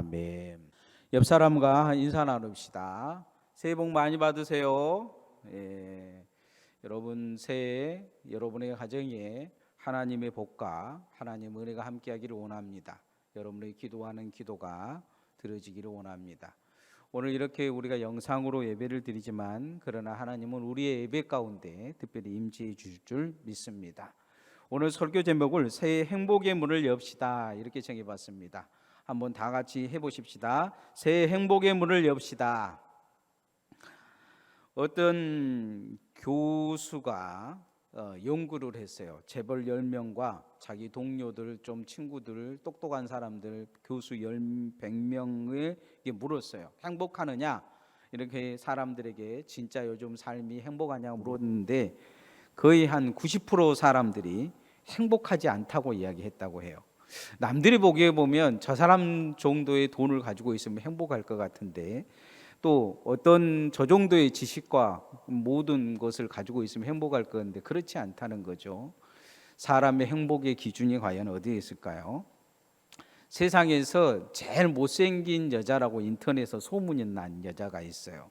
아멘. 옆 사람과 인사 나눕시다. 새해 복 많이 받으세요. 여러분 새해 여러분의 가정에 하나님의 복과 하나님의 은혜가 함께하기를 원합니다. 여러분의 기도하는 기도가 들어지기를 원합니다. 오늘 이렇게 우리가 영상으로 예배를 드리지만 그러나 하나님은 우리의 예배 가운데 특별히 임재해 주실 줄 믿습니다. 오늘 설교 제목을 새해 행복의 문을 엽시다 이렇게 정해봤습니다. 한번 다 같이 해보십시다. 새해 행복의 문을 엽시다. 어떤 교수가 연구를 했어요. 재벌 10명과 자기 동료들, 좀 친구들, 똑똑한 사람들, 교수 100명을 물었어요. 행복하느냐? 이렇게 사람들에게 진짜 요즘 삶이 행복하냐고 물었는데 거의 한 90% 사람들이 행복하지 않다고 이야기했다고 해요. 남들이 보기에 보면 저 사람 정도의 돈을 가지고 있으면 행복할 것 같은데 또 어떤 저 정도의 지식과 모든 것을 가지고 있으면 행복할 건데 그렇지 않다는 거죠. 사람의 행복의 기준이 과연 어디에 있을까요? 세상에서 제일 못생긴 여자라고 인터넷에서 소문이 난 여자가 있어요.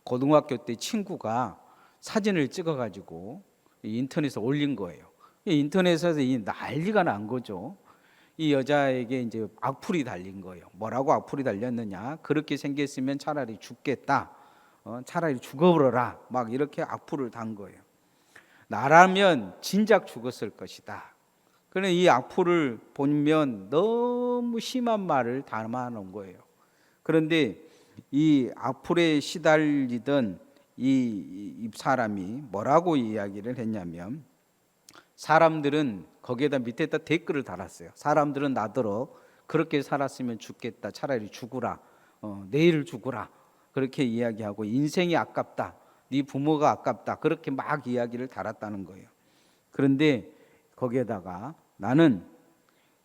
고등학교 때 친구가 사진을 찍어가지고 인터넷에 올린 거예요. 인터넷에서 이 난리가 난 거죠. 이 여자에게 이제 악플이 달린 거예요. 뭐라고 악플이 달렸느냐? 그렇게 생겼으면 차라리 죽겠다. 차라리 죽어버려라. 막 이렇게 악플을 단 거예요. 나라면 진작 죽었을 것이다. 그런데 이 악플을 보면 너무 심한 말을 담아놓은 거예요. 그런데 이 악플에 시달리던 이 사람이 뭐라고 이야기를 했냐면 사람들은 거기에다 밑에다 댓글을 달았어요. 사람들은 나더러 그렇게 살았으면 죽겠다. 차라리 죽으라. 내일 죽으라. 그렇게 이야기하고 인생이 아깝다. 네 부모가 아깝다. 그렇게 막 이야기를 달았다는 거예요. 그런데 거기에다가 나는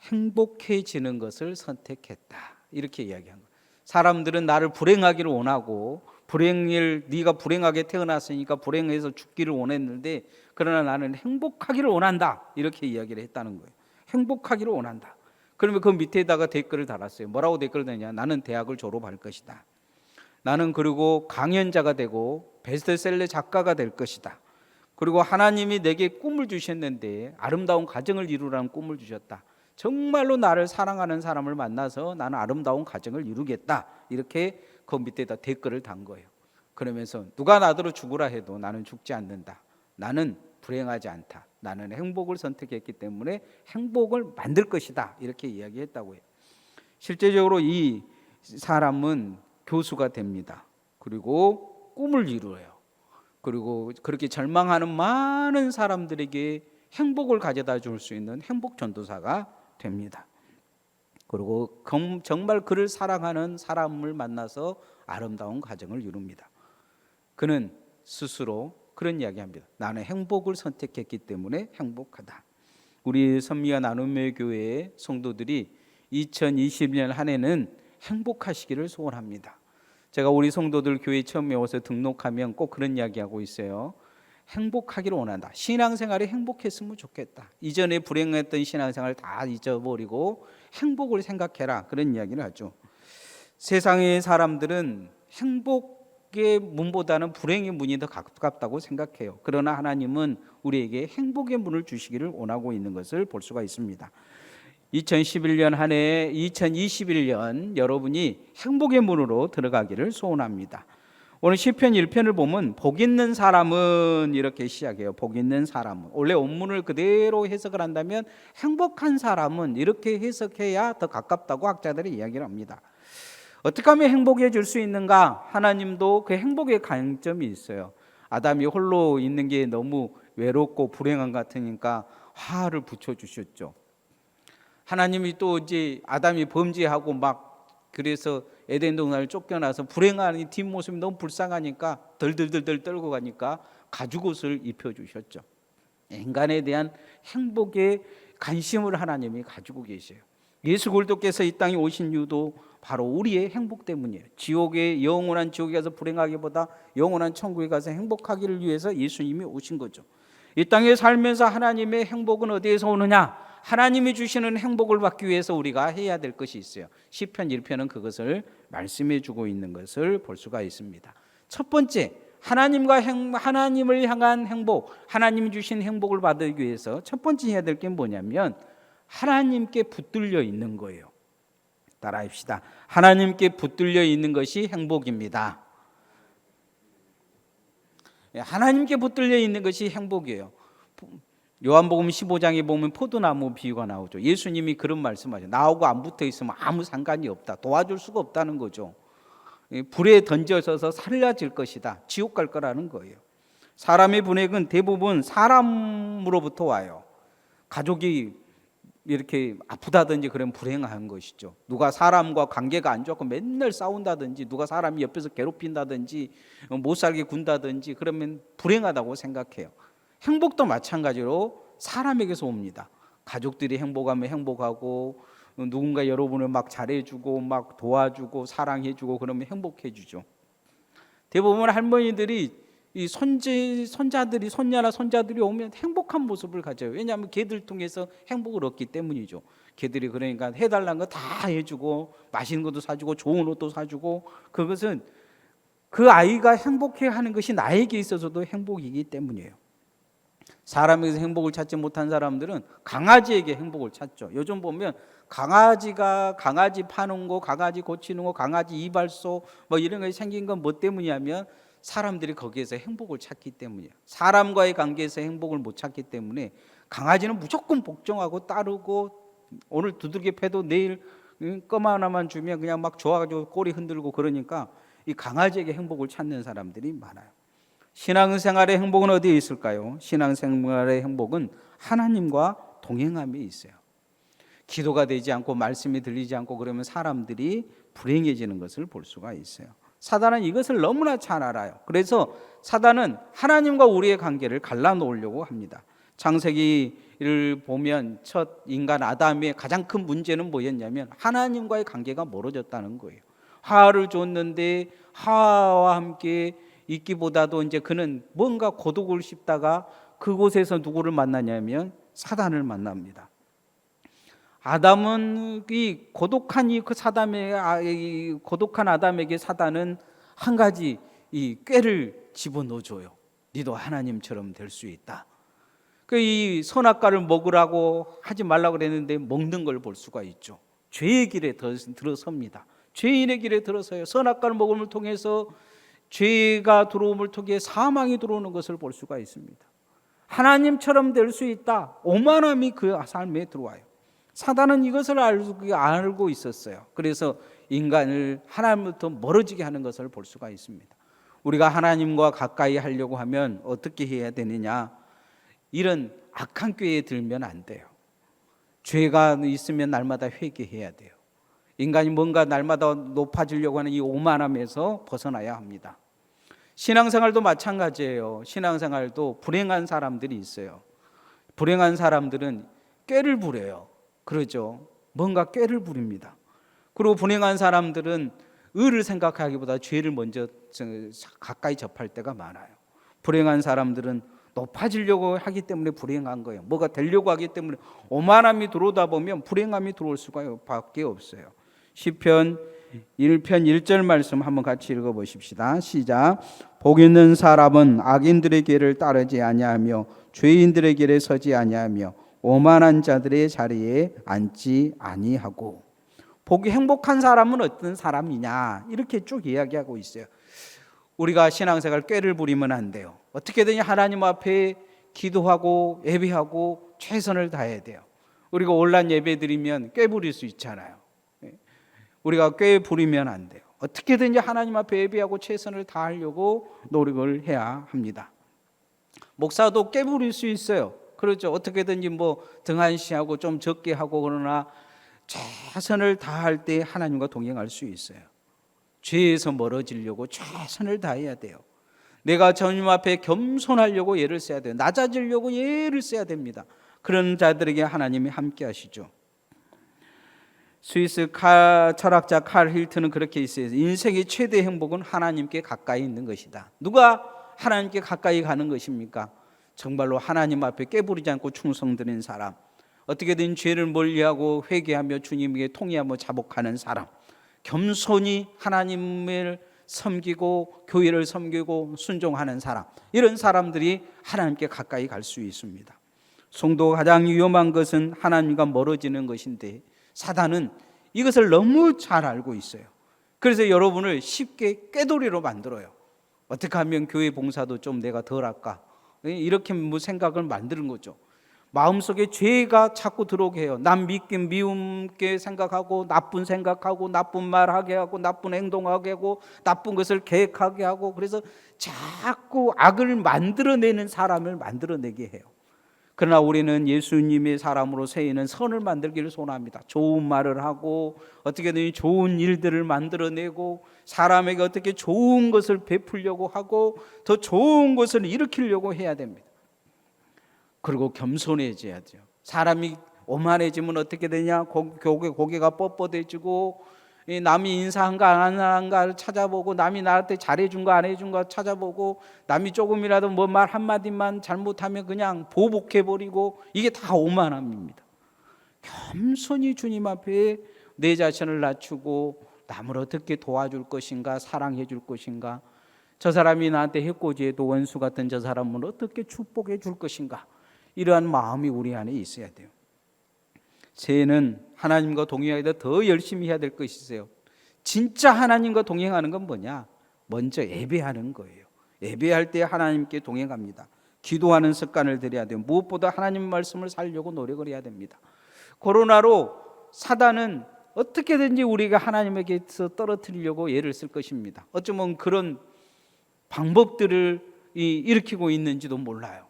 행복해지는 것을 선택했다. 이렇게 이야기한 거예요. 사람들은 나를 불행하기를 원하고 네가 불행하게 태어났으니까 불행해서 죽기를 원했는데 그러나 나는 행복하기를 원한다. 이렇게 이야기를 했다는 거예요. 행복하기를 원한다. 그러면 그 밑에다가 댓글을 달았어요. 뭐라고 댓글을 달냐? 나는 대학을 졸업할 것이다. 나는 그리고 강연자가 되고 베스트셀러 작가가 될 것이다. 그리고 하나님이 내게 꿈을 주셨는데 아름다운 가정을 이루라는 꿈을 주셨다. 정말로 나를 사랑하는 사람을 만나서 나는 아름다운 가정을 이루겠다. 이렇게 그 밑에다 댓글을 단 거예요. 그러면서 누가 나더러 죽으라 해도 나는 죽지 않는다. 나는 불행하지 않다. 나는 행복을 선택했기 때문에 행복을 만들 것이다. 이렇게 이야기했다고 해요. 실제적으로 이 사람은 교수가 됩니다. 그리고 꿈을 이루어요. 그리고 그렇게 절망하는 많은 사람들에게 행복을 가져다 줄 수 있는 행복 전도사가 됩니다. 그리고 정말 그를 사랑하는 사람을 만나서 아름다운 가정을 이룹니다. 그는 스스로 그런 이야기합니다. 나는 행복을 선택했기 때문에 행복하다. 우리 선미와 나눔의 교회의 성도들이 2021년 한 해는 행복하시기를 소원합니다. 제가 우리 성도들 교회 처음에 와서 등록하면 꼭 그런 이야기하고 있어요. 행복하기를 원한다. 신앙생활이 행복했으면 좋겠다. 이전에 불행했던 신앙생활 다 잊어버리고 행복을 생각해라. 그런 이야기를 하죠. 세상의 사람들은 행복의 문보다는 불행의 문이 더 가깝다고 생각해요. 그러나 하나님은 우리에게 행복의 문을 주시기를 원하고 있는 것을 볼 수가 있습니다. 2011년 한 해 2021년 여러분이 행복의 문으로 들어가기를 소원합니다. 오늘 시편 1편을 보면 복 있는 사람은 이렇게 시작해요. 복 있는 사람은. 원래 원문을 그대로 해석을 한다면 행복한 사람은 이렇게 해석해야 더 가깝다고 학자들이 이야기를 합니다. 어떻게 하면 행복해질 수 있는가? 하나님도 그 행복의 강점이 있어요. 아담이 홀로 있는 게 너무 외롭고 불행한 것 같으니까 화를 붙여주셨죠. 하나님이 또 이제 아담이 범죄하고 막 그래서 에덴 동산을 쫓겨나서 불행한 이 뒷모습이 너무 불쌍하니까 덜덜덜덜 떨고 가니까 가죽옷을 입혀주셨죠. 인간에 대한 행복에 관심을 하나님이 가지고 계세요. 예수 그리스도께서 이 땅에 오신 이유도 바로 우리의 행복 때문이에요. 지옥에 영원한 지옥에 가서 불행하기보다 영원한 천국에 가서 행복하기를 위해서 예수님이 오신 거죠. 이 땅에 살면서 하나님의 행복은 어디에서 오느냐? 하나님이 주시는 행복을 받기 위해서 우리가 해야 될 것이 있어요. 시편 1편은 그것을 말씀해 주고 있는 것을 볼 수가 있습니다. 첫 번째, 하나님을 향한 행복, 하나님이 주신 행복을 받기 위해서 첫 번째 해야 될 게 뭐냐면 하나님께 붙들려 있는 거예요. 따라합시다. 하나님께 붙들려 있는 것이 행복입니다. 하나님께 붙들려 있는 것이 행복이에요. 요한복음 15장에 보면 포도나무 비유가 나오죠. 예수님이 그런 말씀하죠. 나하고 안 붙어 있으면 아무 상관이 없다. 도와줄 수가 없다는 거죠. 불에 던져져서 살려질 것이다. 지옥 갈 거라는 거예요. 사람의 분액은 대부분 사람으로부터 와요. 가족이 이렇게 아프다든지 그러면 불행한 것이죠. 누가 사람과 관계가 안 좋고 맨날 싸운다든지 누가 사람이 옆에서 괴롭힌다든지 못 살게 군다든지 그러면 불행하다고 생각해요. 행복도 마찬가지로 사람에게서 옵니다. 가족들이 행복하면 행복하고 누군가 여러분을 막 잘해주고 막 도와주고 사랑해주고 그러면 행복해지죠. 대부분 할머니들이 이 손자들이 손녀나 손자들이 오면 행복한 모습을 가져요. 왜냐하면 걔들 통해서 행복을 얻기 때문이죠. 걔들이 그러니까 해달라는 거 다 해주고 맛있는 것도 사주고 좋은 옷도 사주고 그것은 그 아이가 행복해하는 것이 나에게 있어서도 행복이기 때문이에요. 사람에게서 행복을 찾지 못한 사람들은 강아지에게 행복을 찾죠. 요즘 보면 강아지가 강아지 파는 거, 강아지 고치는 거, 강아지 이발소 뭐 이런 것이 생긴 건 뭐 때문이냐면 사람들이 거기에서 행복을 찾기 때문이에요. 사람과의 관계에서 행복을 못 찾기 때문에 강아지는 무조건 복종하고 따르고 오늘 두들겨 패도 내일 껌 하나만 주면 그냥 막 좋아가지고 꼬리 흔들고 그러니까 이 강아지에게 행복을 찾는 사람들이 많아요. 신앙생활의 행복은 어디에 있을까요? 신앙생활의 행복은 하나님과 동행함에 있어요. 기도가 되지 않고 말씀이 들리지 않고 그러면 사람들이 불행해지는 것을 볼 수가 있어요. 사단은 이것을 너무나 잘 알아요. 그래서 사단은 하나님과 우리의 관계를 갈라놓으려고 합니다. 창세기를 보면 첫 인간 아담의 가장 큰 문제는 뭐였냐면 하나님과의 관계가 멀어졌다는 거예요. 하와를 줬는데 하와와 함께 있기보다도 이제 그는 뭔가 고독을 씹다가 그곳에서 누구를 만나냐면 사단을 만납니다. 아담은 이 고독한 고독한 아담에게 사단은 한 가지 이 꾀를 집어넣어줘요. 니도 하나님처럼 될 수 있다. 이 선악과를 먹으라고 하지 말라고 그랬는데 먹는 걸 볼 수가 있죠. 죄의 길에 들어섭니다. 죄인의 길에 들어서요. 선악과를 먹음을 통해서 죄가 들어옴을 통해 사망이 들어오는 것을 볼 수가 있습니다. 하나님처럼 될 수 있다. 오만함이 그 삶에 들어와요. 사단은 이것을 알고 있었어요. 그래서 인간을 하나님부터 멀어지게 하는 것을 볼 수가 있습니다. 우리가 하나님과 가까이 하려고 하면 어떻게 해야 되느냐? 이런 악한 꾀에 들면 안 돼요. 죄가 있으면 날마다 회개해야 돼요. 인간이 뭔가 날마다 높아지려고 하는 이 오만함에서 벗어나야 합니다. 신앙생활도 마찬가지예요. 신앙생활도 불행한 사람들이 있어요. 불행한 사람들은 꾀를 부려요. 그러죠. 뭔가 꾀를 부립니다. 그리고 불행한 사람들은 의를 생각하기보다 죄를 먼저 가까이 접할 때가 많아요. 불행한 사람들은 높아지려고 하기 때문에 불행한 거예요. 뭐가 되려고 하기 때문에 오만함이 들어오다 보면 불행함이 들어올 수밖에 없어요. 시편 1편 1절 말씀 한번 같이 읽어보십시다. 시작. 복 있는 사람은 악인들의 길을 따르지 아니하며 죄인들의 길에 서지 아니하며 오만한 자들의 자리에 앉지 아니하고. 복이 행복한 사람은 어떤 사람이냐 이렇게 쭉 이야기하고 있어요. 우리가 신앙생활 꾀를 부리면 안 돼요. 어떻게든 하나님 앞에 기도하고 예배하고 최선을 다해야 돼요. 우리가 온라인 예배 드리면 꾀 부릴 수 있잖아요. 우리가 꾀 부리면 안 돼요. 어떻게든지 하나님 앞에 예배하고 최선을 다하려고 노력을 해야 합니다. 목사도 꾀 부릴 수 있어요. 그렇죠. 어떻게든지 뭐 등한시하고 좀 적게 하고 그러나 최선을 다할 때 하나님과 동행할 수 있어요. 죄에서 멀어지려고 최선을 다해야 돼요. 내가 주님 앞에 겸손하려고 예를 써야 돼요. 낮아지려고 예를 써야 됩니다. 그런 자들에게 하나님이 함께 하시죠. 스위스 철학자 칼 힐튼은 그렇게 있어요. 인생의 최대 행복은 하나님께 가까이 있는 것이다. 누가 하나님께 가까이 가는 것입니까? 정말로 하나님 앞에 깨부리지 않고 충성드린 사람, 어떻게든 죄를 멀리하고 회개하며 주님에게 통회하며 자복하는 사람, 겸손히 하나님을 섬기고 교회를 섬기고 순종하는 사람, 이런 사람들이 하나님께 가까이 갈 수 있습니다. 성도가 가장 위험한 것은 하나님과 멀어지는 것인데 사단은 이것을 너무 잘 알고 있어요. 그래서 여러분을 쉽게 꾀돌이로 만들어요. 어떻게 하면 교회 봉사도 좀 내가 덜 할까, 이렇게 생각을 만드는 거죠. 마음속에 죄가 자꾸 들어오게 해요. 남 믿긴 미움게 생각하고 나쁜 생각하고 나쁜 말하게 하고 나쁜 행동하게 하고 나쁜 것을 계획하게 하고, 그래서 자꾸 악을 만들어내는 사람을 만들어내게 해요. 그러나 우리는 예수님의 사람으로 세이는 선을 만들기를 소원합니다. 좋은 말을 하고 어떻게든 좋은 일들을 만들어내고 사람에게 어떻게 좋은 것을 베풀려고 하고 더 좋은 것을 일으키려고 해야 됩니다. 그리고 겸손해져야죠. 사람이 오만해지면 어떻게 되냐? 고개가 뻣뻣해지고 남이 인사한가 안 한가를 찾아보고, 남이 나한테 잘해준가 안 해준가 찾아보고, 남이 조금이라도 뭐 말 한마디만 잘못하면 그냥 보복해버리고, 이게 다 오만함입니다. 겸손히 주님 앞에 내 자신을 낮추고 남을 어떻게 도와줄 것인가, 사랑해 줄 것인가, 저 사람이 나한테 해코지해도 원수 같은 저 사람을 어떻게 축복해 줄 것인가, 이러한 마음이 우리 안에 있어야 돼요. 새해는 하나님과 동행하기도 더 열심히 해야 될 것이 있어요. 진짜 하나님과 동행하는 건 뭐냐? 먼저 예배하는 거예요. 예배할 때 하나님께 동행합니다. 기도하는 습관을 들여야 돼요. 무엇보다 하나님 말씀을 살려고 노력을 해야 됩니다. 코로나로 사단은 어떻게든지 우리가 하나님에게서 떨어뜨리려고 애를 쓸 것입니다. 어쩌면 그런 방법들을 일으키고 있는지도 몰라요.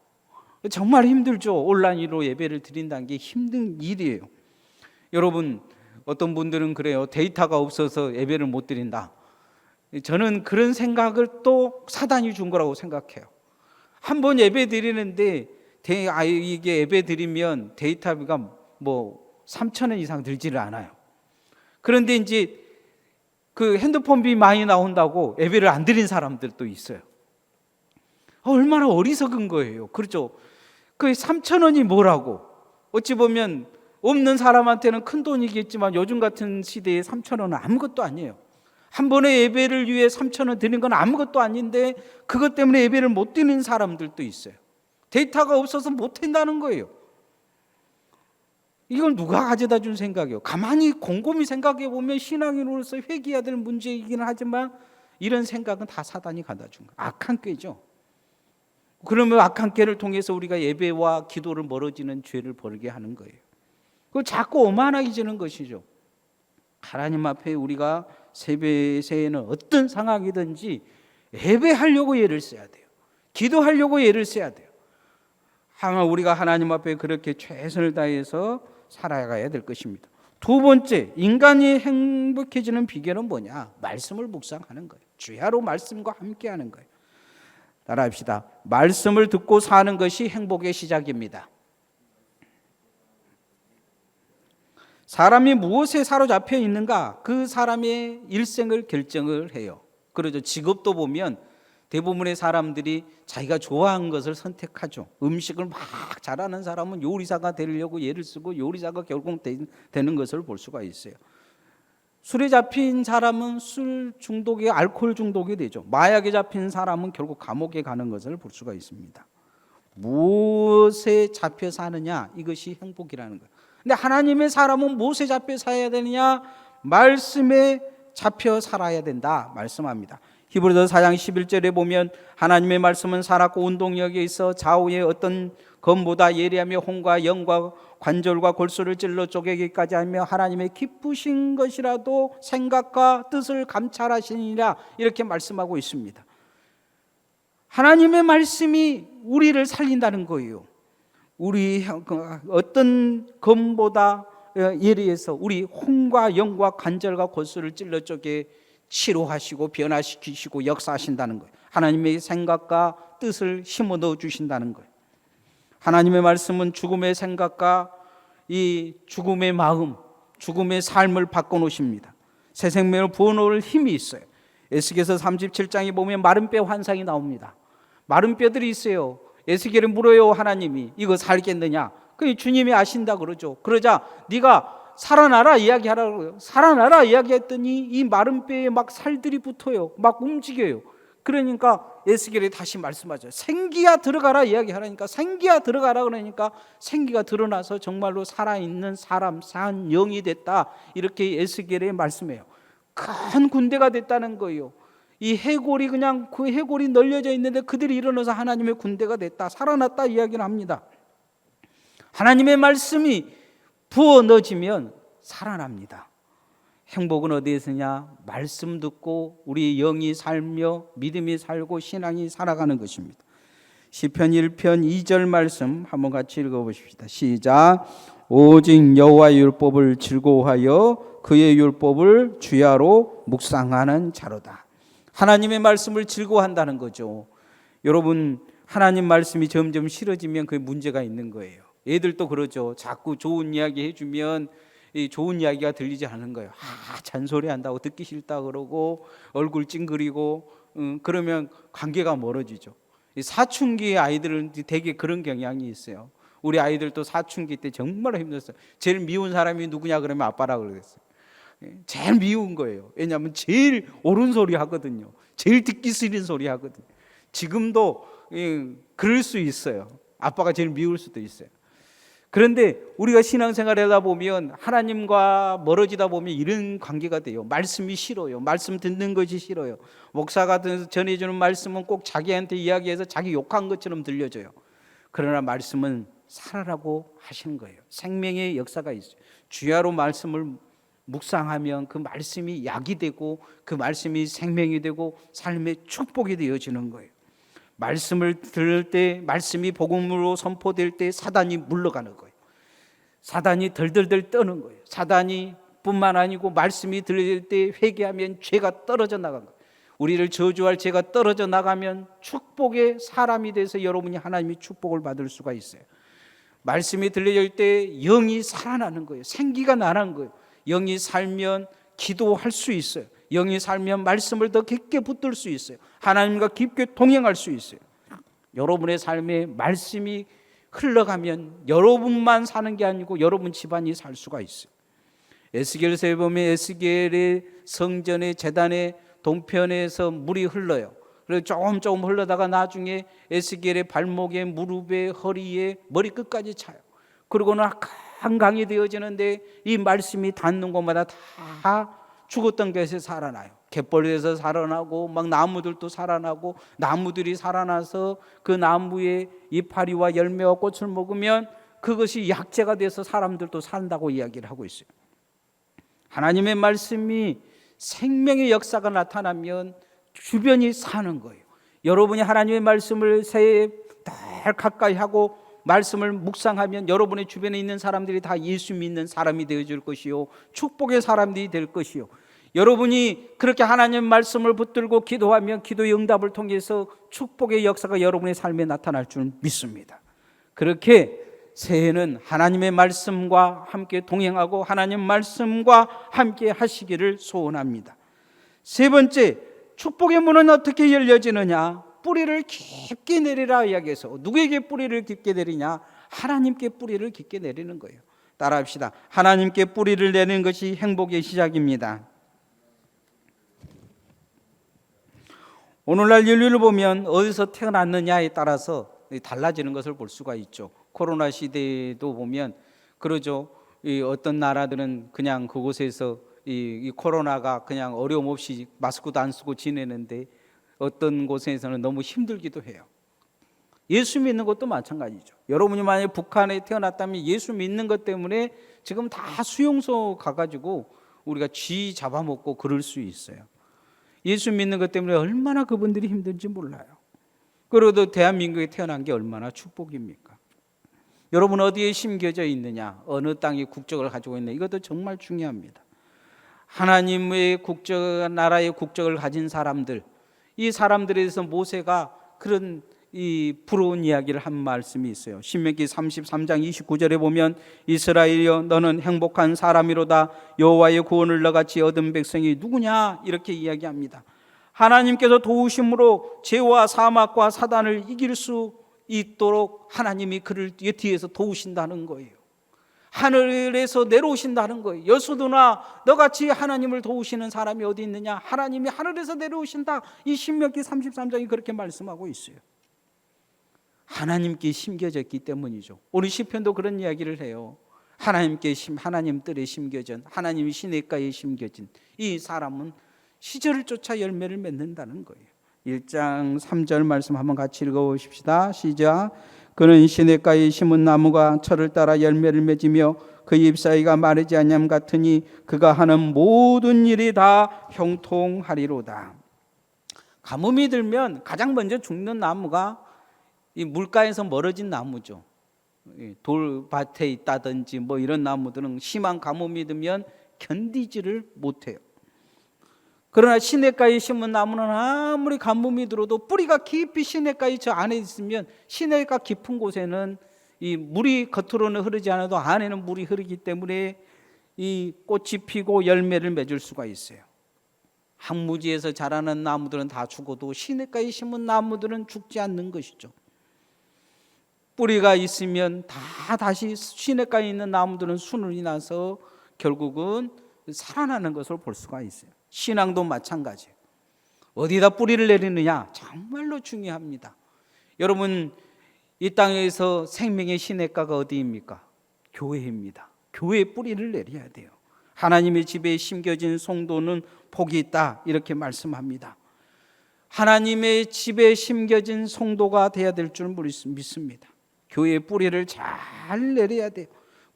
정말 힘들죠. 온라인으로 예배를 드린다는 게 힘든 일이에요. 여러분, 어떤 분들은 그래요. 데이터가 없어서 예배를 못 드린다. 저는 그런 생각을 또 사단이 준 거라고 생각해요. 한번 예배 드리는데 이게 예배 드리면 데이터비가 뭐 3,000원 이상 들지를 않아요. 그런데 이제 그 핸드폰비 많이 나온다고 예배를 안 드린 사람들도 있어요. 얼마나 어리석은 거예요. 그렇죠? 그 3,000원이 뭐라고? 어찌 보면 없는 사람한테는 큰 돈이겠지만 요즘 같은 시대에 3,000원은 아무것도 아니에요. 한 번의 예배를 위해 3,000원 드리는 건 아무것도 아닌데 그것 때문에 예배를 못 드리는 사람들도 있어요. 데이터가 없어서 못 한다는 거예요. 이걸 누가 가져다 준 생각이에요? 가만히 곰곰이 생각해 보면 신앙인으로서 회개해야 될 문제이기는 하지만 이런 생각은 다 사단이 가져다 준 거예요. 악한 꾀죠. 그러면 악한 꾀를 통해서 우리가 예배와 기도를 멀어지는 죄를 벌게 하는 거예요. 그걸 자꾸 오만하게 지는 것이죠. 하나님 앞에 우리가 새해에는 어떤 상황이든지 예배하려고 애를 써야 돼요. 기도하려고 애를 써야 돼요. 아마 우리가 하나님 앞에 그렇게 최선을 다해서 살아가야 될 것입니다. 두 번째, 인간이 행복해지는 비결은 뭐냐? 말씀을 묵상하는 거예요. 주야로 말씀과 함께하는 거예요. 따라합시다. 말씀을 듣고 사는 것이 행복의 시작입니다. 사람이 무엇에 사로잡혀 있는가? 그 사람의 일생을 결정을 해요. 그러죠. 직업도 보면 대부분의 사람들이 자기가 좋아하는 것을 선택하죠. 음식을 막 잘하는 사람은 요리사가 되려고 애를 쓰고 요리사가 결국 되는 것을 볼 수가 있어요. 술에 잡힌 사람은 술 중독에 알코올 중독이 되죠. 마약에 잡힌 사람은 결국 감옥에 가는 것을 볼 수가 있습니다. 무엇에 잡혀 사느냐, 이것이 행복이라는 거예요. 근데 하나님의 사람은 무엇에 잡혀 살아야 되느냐? 말씀에 잡혀 살아야 된다 말씀합니다. 히브리서 4장 11절에 보면 하나님의 말씀은 살았고 운동력에 있어 좌우의 어떤 검보다 예리하며 혼과 영과 관절과 골수를 찔러 쪼개기까지 하며 하나님의 기쁘신 것이라도 생각과 뜻을 감찰하시니라, 이렇게 말씀하고 있습니다. 하나님의 말씀이 우리를 살린다는 거예요. 우리 어떤 검보다 예리해서 우리 혼과 영과 관절과 골수를 찔러 쪼개 치료하시고 변화시키시고 역사하신다는 거예요. 하나님의 생각과 뜻을 심어 넣어 주신다는 거예요. 하나님의 말씀은 죽음의 생각과 이 죽음의 마음, 죽음의 삶을 바꿔놓으십니다. 새 생명을 부어놓을 힘이 있어요. 에스겔서 37장에 보면 마른 뼈 환상이 나옵니다. 마른 뼈들이 있어요. 에스겔을 물어요. 하나님이 이거 살겠느냐? 그 주님이 아신다 그러죠. 그러자 네가 살아나라 이야기하라고 그래요. 살아나라 이야기했더니 이 마른 뼈에 막 살들이 붙어요. 막 움직여요. 그러니까 에스겔이 다시 말씀하죠. 생기가 들어가라 이야기하라니까, 생기가 들어가라 그러니까 생기가 드러나서 정말로 살아있는 사람, 산 영이 됐다, 이렇게 에스겔이 말씀해요. 큰 군대가 됐다는 거예요. 이 해골이 그냥 그 해골이 널려져 있는데 그들이 일어나서 하나님의 군대가 됐다, 살아났다 이야기를 합니다. 하나님의 말씀이 부어 넣어지면 살아납니다. 행복은 어디에서냐? 말씀 듣고 우리 영이 살며 믿음이 살고 신앙이 살아가는 것입니다. 시편 1편 2절 말씀 한번 같이 읽어보십시다. 시작. 오직 여호와의 율법을 즐거워하여 그의 율법을 주야로 묵상하는 자로다. 하나님의 말씀을 즐거워한다는 거죠. 여러분, 하나님 말씀이 점점 싫어지면 그게 문제가 있는 거예요. 애들도 그러죠. 자꾸 좋은 이야기 해주면 이 좋은 이야기가 들리지 않는 거예요. 잔소리 한다고 듣기 싫다 그러고 얼굴 찡그리고 그러면 관계가 멀어지죠. 사춘기 아이들은 되게 그런 경향이 있어요. 우리 아이들도 사춘기 때 정말 힘들었어요. 제일 미운 사람이 누구냐 그러면 아빠라 그랬어요. 제일 미운 거예요. 왜냐하면 제일 옳은 소리 하거든요. 제일 듣기 싫은 소리 하거든요. 지금도 그럴 수 있어요. 아빠가 제일 미울 수도 있어요. 그런데 우리가 신앙생활을 하다 보면 하나님과 멀어지다 보면 이런 관계가 돼요. 말씀이 싫어요. 말씀 듣는 것이 싫어요. 목사가 전해주는 말씀은 꼭 자기한테 이야기해서 자기 욕한 것처럼 들려져요. 그러나 말씀은 살아라고 하시는 거예요. 생명의 역사가 있어요. 주야로 말씀을 묵상하면 그 말씀이 약이 되고 그 말씀이 생명이 되고 삶의 축복이 되어지는 거예요. 말씀을 들을 때, 말씀이 복음으로 선포될 때 사단이 물러가는 거예요. 사단이 덜덜덜 떠는 거예요. 사단이 뿐만 아니고 말씀이 들릴 때 회개하면 죄가 떨어져 나간 거예요. 우리를 저주할 죄가 떨어져 나가면 축복의 사람이 돼서 여러분이 하나님의 축복을 받을 수가 있어요. 말씀이 들려질 때 영이 살아나는 거예요. 생기가 나는 거예요. 영이 살면 기도할 수 있어요. 영이 살면 말씀을 더 깊게 붙들 수 있어요. 하나님과 깊게 동행할 수 있어요. 여러분의 삶에 말씀이 흘러가면 여러분만 사는 게 아니고 여러분 집안이 살 수가 있어요. 에스겔서에 보면 에스겔의 성전의 제단의 동편에서 물이 흘러요. 그래서 조금 흘러다가 나중에 에스겔의 발목에, 무릎에, 허리에, 머리끝까지 차요. 그러고는 한 강이 되어지는데 이 말씀이 닿는 곳마다 다 죽었던 것이 살아나요. 갯벌에서 살아나고 막 나무들도 살아나고, 나무들이 살아나서 그 나무의 이파리와 열매와 꽃을 먹으면 그것이 약재가 돼서 사람들도 산다고 이야기를 하고 있어요. 하나님의 말씀이 생명의 역사가 나타나면 주변이 사는 거예요. 여러분이 하나님의 말씀을 새해 더 가까이 하고 말씀을 묵상하면 여러분의 주변에 있는 사람들이 다 예수 믿는 사람이 되어줄 것이요, 축복의 사람들이 될 것이요, 여러분이 그렇게 하나님의 말씀을 붙들고 기도하면 기도의 응답을 통해서 축복의 역사가 여러분의 삶에 나타날 줄 믿습니다. 그렇게 새해는 하나님의 말씀과 함께 동행하고 하나님 말씀과 함께 하시기를 소원합니다. 세 번째, 축복의 문은 어떻게 열려지느냐? 뿌리를 깊게 내리라 이야기해서 누구에게 뿌리를 깊게 내리냐? 하나님께 뿌리를 깊게 내리는 거예요. 따라합시다. 하나님께 뿌리를 내리는 것이 행복의 시작입니다. 오늘날 인류를 보면 어디서 태어났느냐에 따라서 달라지는 것을 볼 수가 있죠. 코로나 시대에도 보면 그러죠. 어떤 나라들은 그냥 그곳에서 이 코로나가 그냥 어려움 없이 마스크도 안 쓰고 지내는데 어떤 곳에서는 너무 힘들기도 해요. 예수 믿는 것도 마찬가지죠. 여러분이 만약에 북한에 태어났다면 예수 믿는 것 때문에 지금 다 수용소 가가지고 우리가 쥐 잡아먹고 그럴 수 있어요. 예수 믿는 것 때문에 얼마나 그분들이 힘든지 몰라요. 그래도 대한민국에 태어난 게 얼마나 축복입니까? 여러분 어디에 심겨져 있느냐, 어느 땅의 국적을 가지고 있느냐, 이것도 정말 중요합니다. 하나님의 국적, 나라의 국적을 가진 사람들, 이 사람들에 대해서 모세가 그런 이 부러운 이야기를 한 말씀이 있어요. 신명기 33장 29절에 보면 이스라엘이여 너는 행복한 사람이로다. 여호와의 구원을 너같이 얻은 백성이 누구냐? 이렇게 이야기합니다. 하나님께서 도우심으로 죄와 사막과 사단을 이길 수 있도록 하나님이 그를 뒤에서 도우신다는 거예요. 하늘에서 내려오신다는 거예요. 여수도나 너같이 하나님을 도우시는 사람이 어디 있느냐? 하나님이 하늘에서 내려오신다. 이 신명기 33장이 그렇게 말씀하고 있어요. 하나님께 심겨졌기 때문이죠. 우리 시편도 그런 이야기를 해요. 하나님 뜰에 심겨진, 하나님이 시냇가에 심겨진 이 사람은 시절을 쫓아 열매를 맺는다는 거예요. 1장 3절 말씀 한번 같이 읽어보십시다. 시작. 그는 시냇가에 심은 나무가 철을 따라 열매를 맺으며 그 잎사이가 마르지 아니함 같으니 그가 하는 모든 일이 다 형통하리로다. 가뭄이 들면 가장 먼저 죽는 나무가 이 물가에서 멀어진 나무죠. 돌밭에 있다든지 뭐 이런 나무들은 심한 가뭄이 들면 견디지를 못해요. 그러나 시냇가에 심은 나무는 아무리 가뭄이 들어도 뿌리가 깊이 시냇가에 저 안에 있으면 시냇가 깊은 곳에는 이 물이 겉으로는 흐르지 않아도 안에는 물이 흐르기 때문에 이 꽃이 피고 열매를 맺을 수가 있어요. 항무지에서 자라는 나무들은 다 죽어도 시냇가에 심은 나무들은 죽지 않는 것이죠. 뿌리가 있으면 다 다시 시냇가에 있는 나무들은 순을이 나서 결국은 살아나는 것을 볼 수가 있어요. 신앙도 마찬가지예요. 어디다 뿌리를 내리느냐 정말로 중요합니다. 여러분, 이 땅에서 생명의 시냇가가 어디입니까? 교회입니다. 교회에 뿌리를 내려야 돼요. 하나님의 집에 심겨진 성도는 복이 있다 이렇게 말씀합니다. 하나님의 집에 심겨진 성도가 되어야 될 줄 믿습니다. 교회의 뿌리를 잘 내려야 돼요.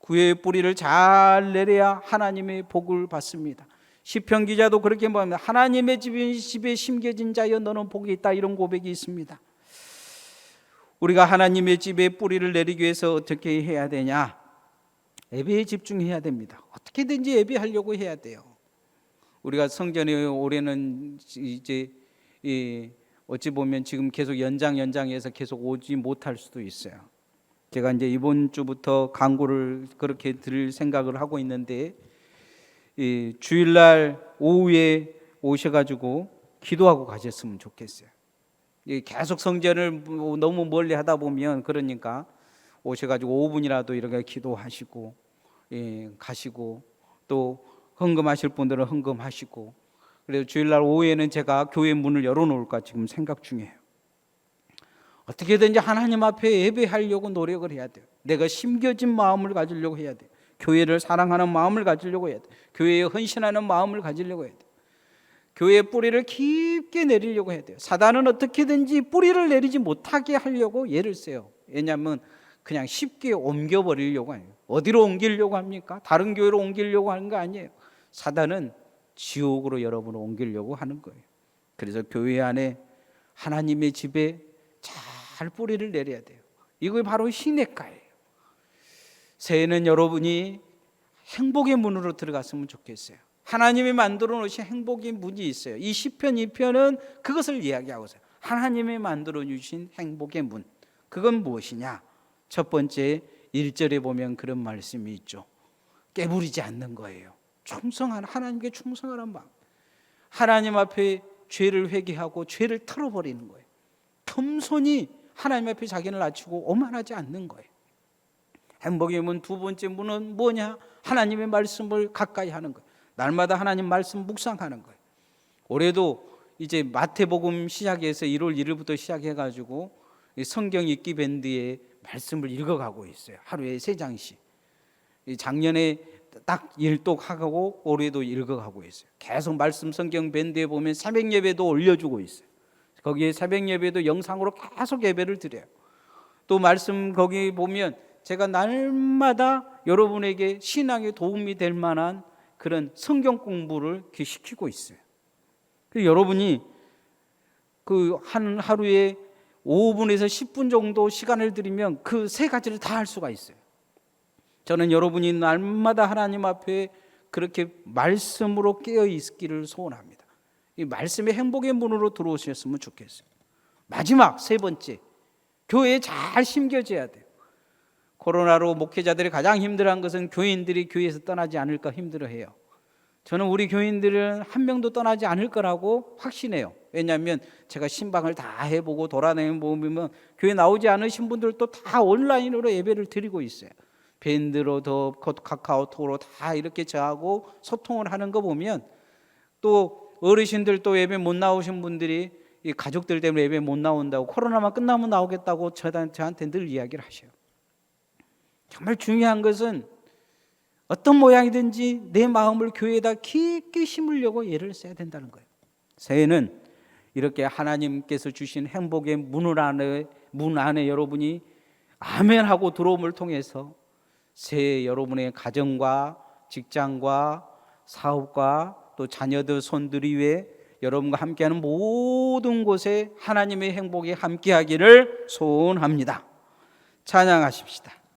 교회의 뿌리를 잘 내려야 하나님의 복을 받습니다. 시편 기자도 그렇게 말합니다. 하나님의 집에 심겨진 자여 너는 복이 있다, 이런 고백이 있습니다. 우리가 하나님의 집에 뿌리를 내리기 위해서 어떻게 해야 되냐? 예배에 집중해야 됩니다. 어떻게든지 예배하려고 해야 돼요. 우리가 성전에 올해는 이제 어찌 보면 지금 계속 연장해서 계속 오지 못할 수도 있어요. 제가 이제 이번 주부터 강구를 그렇게 드릴 생각을 하고 있는데, 주일날 오후에 오셔가지고 기도하고 가셨으면 좋겠어요. 계속 성전을 너무 멀리 하다 보면 그러니까 오셔가지고 5분이라도 이렇게 기도하시고 가시고, 또 헌금하실 분들은 헌금하시고, 그래서 주일날 오후에는 제가 교회 문을 열어놓을까 지금 생각 중이에요. 어떻게든지 하나님 앞에 예배하려고 노력을 해야 돼요. 내가 심겨진 마음을 가지려고 해야 돼요. 교회를 사랑하는 마음을 가지려고 해야 돼요. 교회에 헌신하는 마음을 가지려고 해야 돼요. 교회의 뿌리를 깊게 내리려고 해야 돼요. 사단은 어떻게든지 뿌리를 내리지 못하게 하려고 예를 써요. 왜냐하면 그냥 쉽게 옮겨버리려고 해요. 어디로 옮기려고 합니까? 다른 교회로 옮기려고 하는 거 아니에요. 사단은 지옥으로 여러분을 옮기려고 하는 거예요. 그래서 교회 안에 하나님의 집에 잘 뿌리를 내려야 돼요. 이거 바로 시냇가예요. 새해는 여러분이 행복의 문으로 들어갔으면 좋겠어요. 하나님이 만들어 놓으신 행복의 문이 있어요. 이 시편 2편은 그것을 이야기하고 있어요. 하나님이 만들어 주신 행복의 문. 그건 무엇이냐? 첫 번째 1절에 보면 그런 말씀이 있죠. 깨부리지 않는 거예요. 하나님께 충성하는 마음. 하나님 앞에 죄를 회개하고 죄를 털어버리는 거예요. 겸손히 하나님 앞에 자기를 낮추고 오만하지 않는 거예요. 행복의 문 두 번째 문은 뭐냐? 하나님의 말씀을 가까이 하는 거예요. 날마다 하나님 말씀 묵상하는 거예요. 올해도 이제 마태복음 시작해서 1월 1일부터 시작해가지고 성경 읽기 밴드에 말씀을 읽어가고 있어요. 하루에 3장씩. 작년에 딱 일독하고 올해도 읽어가고 있어요. 계속 말씀 성경 밴드에 보면 새벽 예배도 올려주고 있어요. 거기에 새벽 예배도 영상으로 계속 예배를 드려요. 또 말씀 거기 보면 제가 날마다 여러분에게 신앙에 도움이 될 만한 그런 성경 공부를 시키고 있어요. 여러분이 그 한 하루에 5분에서 10분 정도 시간을 들이면 그 3가지를 다 할 수가 있어요. 저는 여러분이 날마다 하나님 앞에 그렇게 말씀으로 깨어 있기를 소원합니다. 이 말씀의 행복의 문으로 들어오셨으면 좋겠어요. 마지막 3번째, 교회에 잘 심겨져야 돼요. 코로나로 목회자들이 가장 힘들어한 것은 교인들이 교회에서 떠나지 않을까 힘들어해요. 저는 우리 교인들은 한 명도 떠나지 않을 거라고 확신해요. 왜냐하면 제가 신방을 다 해보고 돌아다니는 보면 교회 나오지 않으신 분들도 다 온라인으로 예배를 드리고 있어요. 밴드로 더 카카오톡으로 다 이렇게 저하고 소통을 하는 거 보면, 또 어르신들 또 예배 못 나오신 분들이 이 가족들 때문에 예배 못 나온다고, 코로나만 끝나면 나오겠다고 저한테 늘 이야기를 하셔요. 정말 중요한 것은 어떤 모양이든지 내 마음을 교회에다 깊게 심으려고 애를 써야 된다는 거예요. 새해는 이렇게 하나님께서 주신 행복의 문 안에 여러분이 아멘하고 들어옴을 통해서 새해 여러분의 가정과 직장과 사업과 또 자녀들 손들이 위해 여러분과 함께하는 모든 곳에 하나님의 행복이 함께하기를 소원합니다. 찬양하십시다.